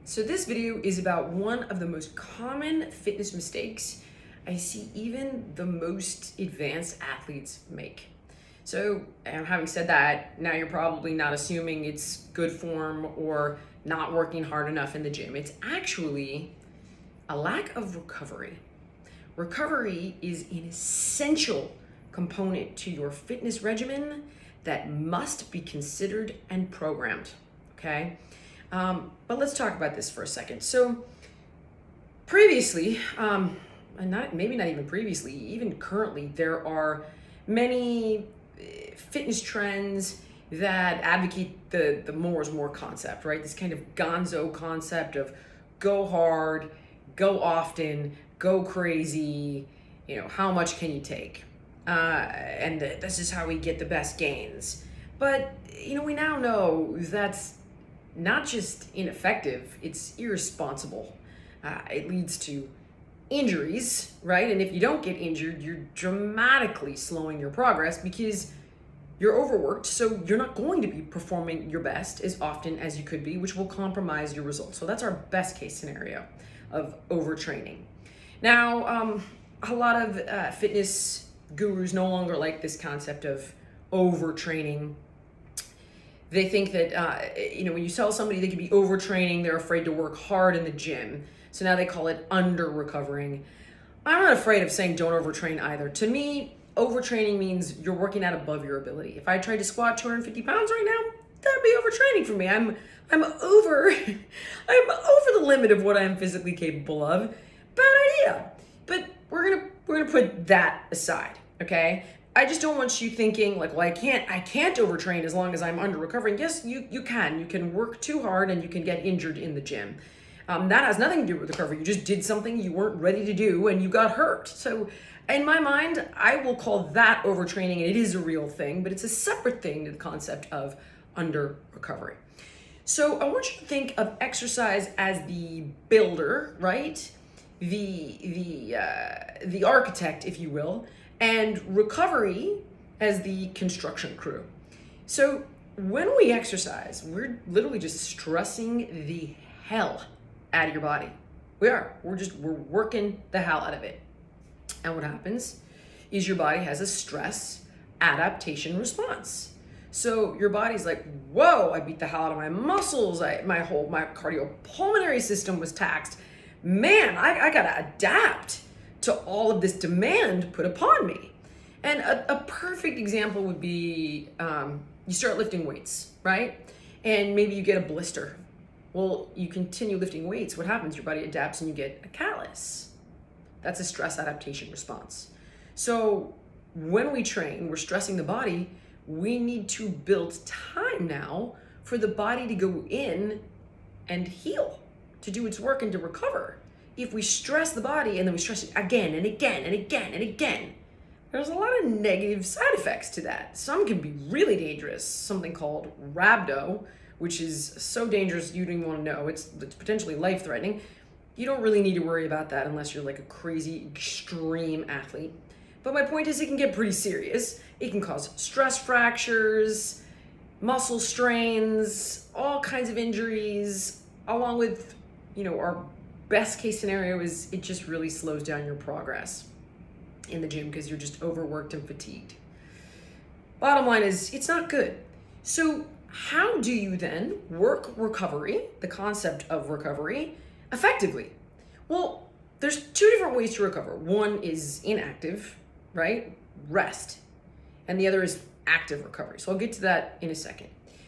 So this video is about one of the most common fitness mistakes I see even the most advanced athletes make. So having said that, now you're probably not assuming it's good form or not working hard enough in the gym. It's actually a lack of recovery. Recovery is an essential component to your fitness regimen that must be considered and programmed, okay? But let's talk about this for a second. So previously, maybe not even previously, even currently, there are many fitness trends that advocate the more is more concept, right? This kind of gonzo concept of go hard, go often, go crazy, how much can you take? And this is how we get the best gains. But, we now know that's not just ineffective, it's irresponsible. It leads to injuries, right? And if you don't get injured, you're dramatically slowing your progress because you're overworked, so you're not going to be performing your best as often as you could be, which will compromise your results. So that's our best case scenario of overtraining. Now, a lot of fitness gurus no longer like this concept of overtraining. They think that, when you tell somebody they could be overtraining, they're afraid to work hard in the gym. So now they call it under-recovering. I'm not afraid of saying don't overtrain either. To me, overtraining means you're working out above your ability. If I tried to squat 250 pounds right now, that'd be overtraining for me. I'm over the limit of what I'm physically capable of. Bad idea. But we're gonna put that aside, okay? I just don't want you thinking like, well, I can't overtrain as long as I'm under recovering. Yes, you can. You can work too hard and you can get injured in the gym. That has nothing to do with recovery. You just did something you weren't ready to do and you got hurt. So in my mind, I will call that overtraining, and it is a real thing, but it's a separate thing to the concept of under recovery. So I want you to think of exercise as the builder, right? The architect, if you will, and recovery as the construction crew. So when we exercise, we're literally just stressing the hell out of your body. We're working the hell out of it. And what happens is your body has a stress adaptation response. So your body's like, whoa, I beat the hell out of my muscles. My cardiopulmonary system was taxed. Man, I gotta adapt to all of this demand put upon me. And a perfect example would be you start lifting weights, right? And maybe you get a blister. Well, you continue lifting weights. What happens? Your body adapts and you get a callus. That's a stress adaptation response. So when we train, we're stressing the body. We need to build time now for the body to go in and heal, to do its work and to recover. If we stress the body and then we stress it again and again and again and again, there's a lot of negative side effects to that. Some can be really dangerous, something called rhabdo, which is so dangerous you don't even want to know. It's potentially life-threatening. You don't really need to worry about that unless you're like a crazy extreme athlete. But my point is it can get pretty serious. It can cause stress fractures, muscle strains, all kinds of injuries, along with, our best case scenario is it just really slows down your progress in the gym because you're just overworked and fatigued. Bottom line is it's not good. So how do you then work recovery, the concept of recovery, effectively? Well, there's two different ways to recover. One is inactive, right? Rest. And the other is active recovery. So I'll get to that in a second.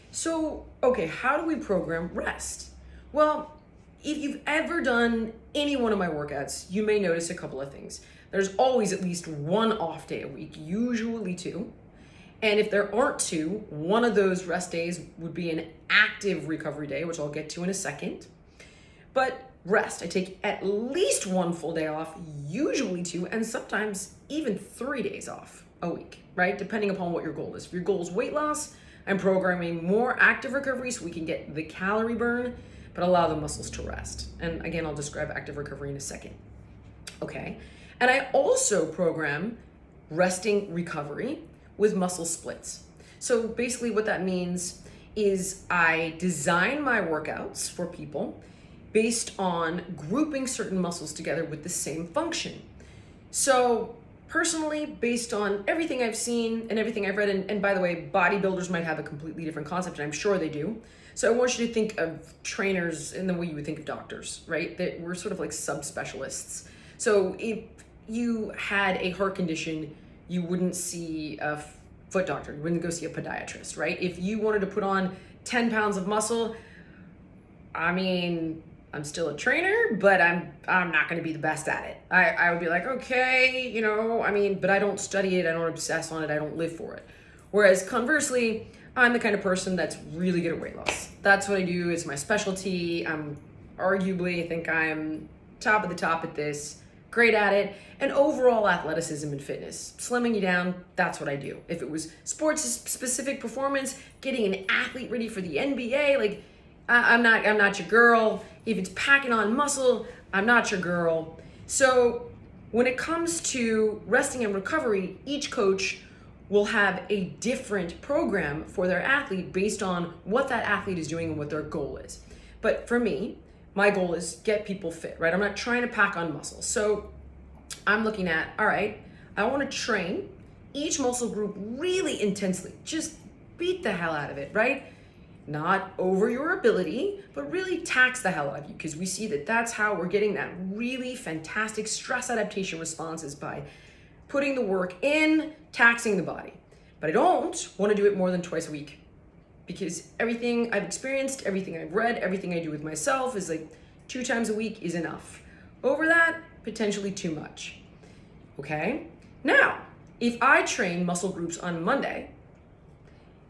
So, okay, how do we program rest? Well, if you've ever done any one of my workouts, you may notice a couple of things. There's always at least one off day a week, usually two. And if there aren't two, one of those rest days would be an active recovery day, which I'll get to in a second. But rest, I take at least one full day off, usually two, and sometimes even 3 days off a week, right? Depending upon what your goal is. If your goal is weight loss, I'm programming more active recovery so we can get the calorie burn, but allow the muscles to rest. And again, I'll describe active recovery in a second. Okay. And I also program resting recovery with muscle splits. So basically what that means is I design my workouts for people based on grouping certain muscles together with the same function. So personally, based on everything I've seen and everything I've read, and by the way, bodybuilders might have a completely different concept, and I'm sure they do. So I want you to think of trainers in the way you would think of doctors, right? That we're sort of like subspecialists. So if you had a heart condition, you wouldn't see a foot doctor, you wouldn't go see a podiatrist, right? If you wanted to put on 10 pounds of muscle, I mean, I'm still a trainer, but I'm not going to be the best at it. I would be like, okay, but I don't study it, I don't obsess on it, I don't live for it. Whereas conversely, I'm the kind of person that's really good at weight loss. That's what I do. It's my specialty. I think I'm top of the top at this, great at it. And overall athleticism and fitness, slimming you down, that's what I do. If it was sports specific performance, getting an athlete ready for the NBA, like I'm not your girl. If it's packing on muscle, I'm not your girl. So when it comes to resting and recovery, each coach will have a different program for their athlete based on what that athlete is doing and what their goal is. But for me, my goal is get people fit, right? I'm not trying to pack on muscle. So I'm looking at, all right, I want to train each muscle group really intensely. Just beat the hell out of it, right? Not over your ability, but really tax the hell out of you, because we see that that's how we're getting that really fantastic stress adaptation responses, by putting the work in, taxing the body. But I don't want to do it more than twice a week, because everything I've experienced, everything I've read, everything I do with myself is like 2 times a week is enough. Over that, potentially too much. Okay? Now, if I train muscle groups on Monday,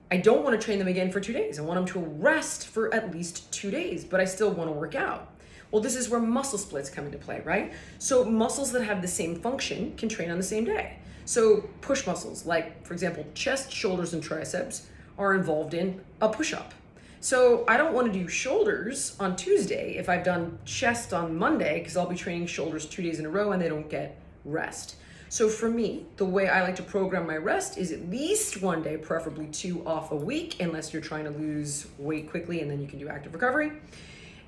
I don't want to train them again for 2 days. I want them to rest for at least 2 days, but I still want to work out. Well, this is where muscle splits come into play, right? So muscles that have the same function can train on the same day. So push muscles, like for example, chest, shoulders, and triceps are involved in a push-up. So I don't want to do shoulders on Tuesday if I've done chest on Monday, because I'll be training shoulders 2 days in a row and they don't get rest. So for me, the way I like to program my rest is at least 1 day, preferably 2 off a week, unless you're trying to lose weight quickly, and then you can do active recovery.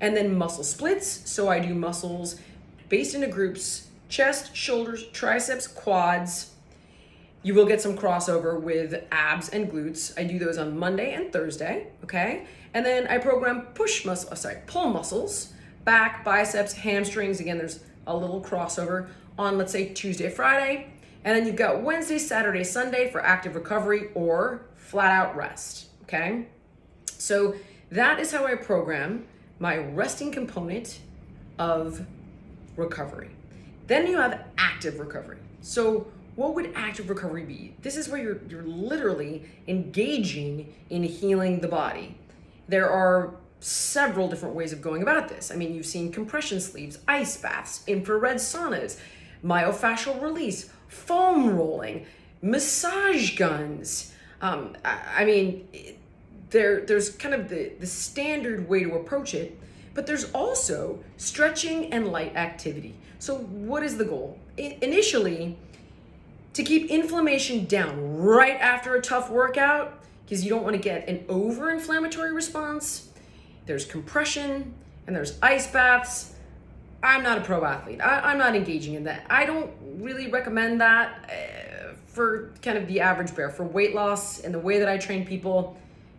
And then muscle splits. So I do muscles based into groups: chest, shoulders, triceps, quads. You will get some crossover with abs and glutes. I do those on Monday and Thursday, okay? And then I program pull muscles, back, biceps, hamstrings. Again, there's a little crossover on, let's say, Tuesday, Friday. And then you've got Wednesday, Saturday, Sunday for active recovery or flat out rest, okay? So that is how I program my resting component of recovery. Then you have active recovery. So what would active recovery be? This is where you're literally engaging in healing the body. There are several different ways of going about this. I mean, you've seen compression sleeves, ice baths, infrared saunas, myofascial release, foam rolling, massage guns. There's kind of the standard way to approach it, but there's also stretching and light activity. So what is the goal? Initially, to keep inflammation down right after a tough workout, because you don't want to get an over-inflammatory response. There's compression and there's ice baths. I'm not a pro athlete. I'm not engaging in that. I don't really recommend that for kind of the average bear. For weight loss and the way that I train people,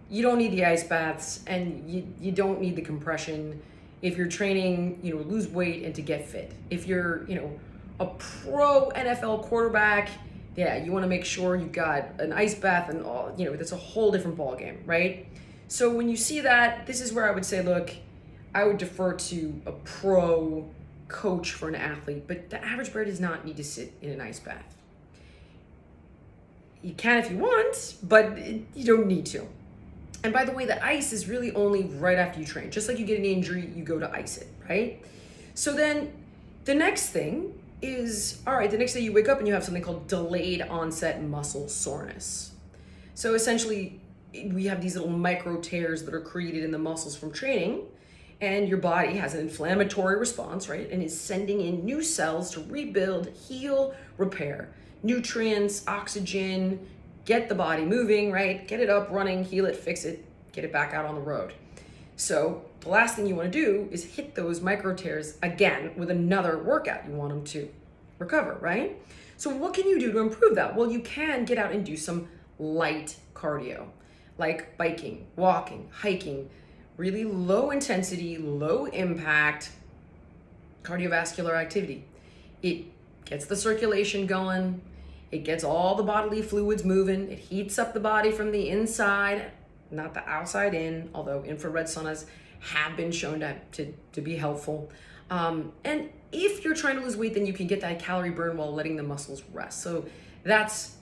you don't need the ice baths, and you don't need the compression if you're training, lose weight and to get fit. If you're, a pro NFL quarterback, yeah, you want to make sure you've got an ice bath and all, that's a whole different ballgame, right? So when you see that, this is where I would say, look, I would defer to a pro coach for an athlete, but the average bear does not need to sit in an ice bath. You can if you want, but you don't need to. And by the way, the ice is really only right after you train. Just like you get an injury, you go to ice it, right? So then the next thing is, all right, the next day you wake up and you have something called delayed onset muscle soreness. So essentially, we have these little micro tears that are created in the muscles from training, and your body has an inflammatory response, right? And is sending in new cells to rebuild, heal, repair, nutrients, oxygen, get the body moving, right? Get it up running, heal it, fix it, get it back out on the road. So the last thing you want to do is hit those micro tears again with another workout. You want them to recover, right? So what can you do to improve that? Well, you can get out and do some light cardio, like biking, walking, hiking, really low intensity, low impact cardiovascular activity. It gets the circulation going, it gets all the bodily fluids moving, it heats up the body from the inside, not the outside in, although infrared saunas have been shown to be helpful. And if you're trying to lose weight, then you can get that calorie burn while letting the muscles rest. So that's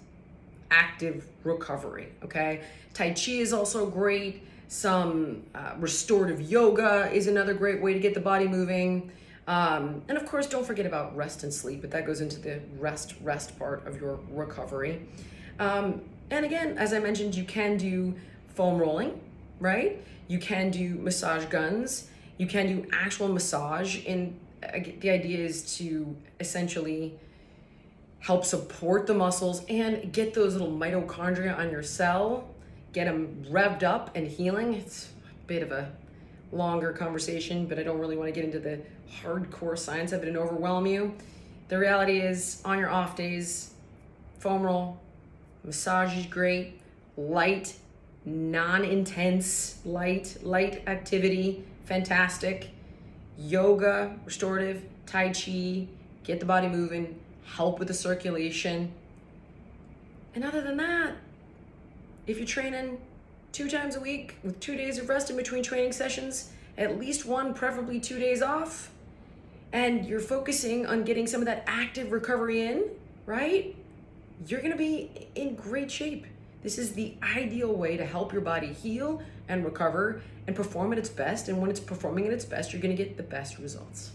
active recovery, okay? Tai Chi is also great. Some restorative yoga is another great way to get the body moving. And of course, don't forget about rest and sleep, but that goes into the rest part of your recovery. And again, as I mentioned, you can do foam rolling, right? You can do massage guns. You can do actual massage. And the idea is to essentially help support the muscles and get those little mitochondria on your cell, get them revved up and healing. It's a bit of a longer conversation, but I don't really want to get into the hardcore science of it and overwhelm you. The reality is, on your off days, foam roll, massage is great, light, non-intense, light activity, fantastic. Yoga, restorative, Tai Chi, get the body moving, help with the circulation. And other than that, if you're training 2 times a week with 2 days of rest in between training sessions, at least 1, preferably 2 days off, and you're focusing on getting some of that active recovery in, right? You're gonna be in great shape. This is the ideal way to help your body heal and recover and perform at its best. And when it's performing at its best, you're gonna get the best results.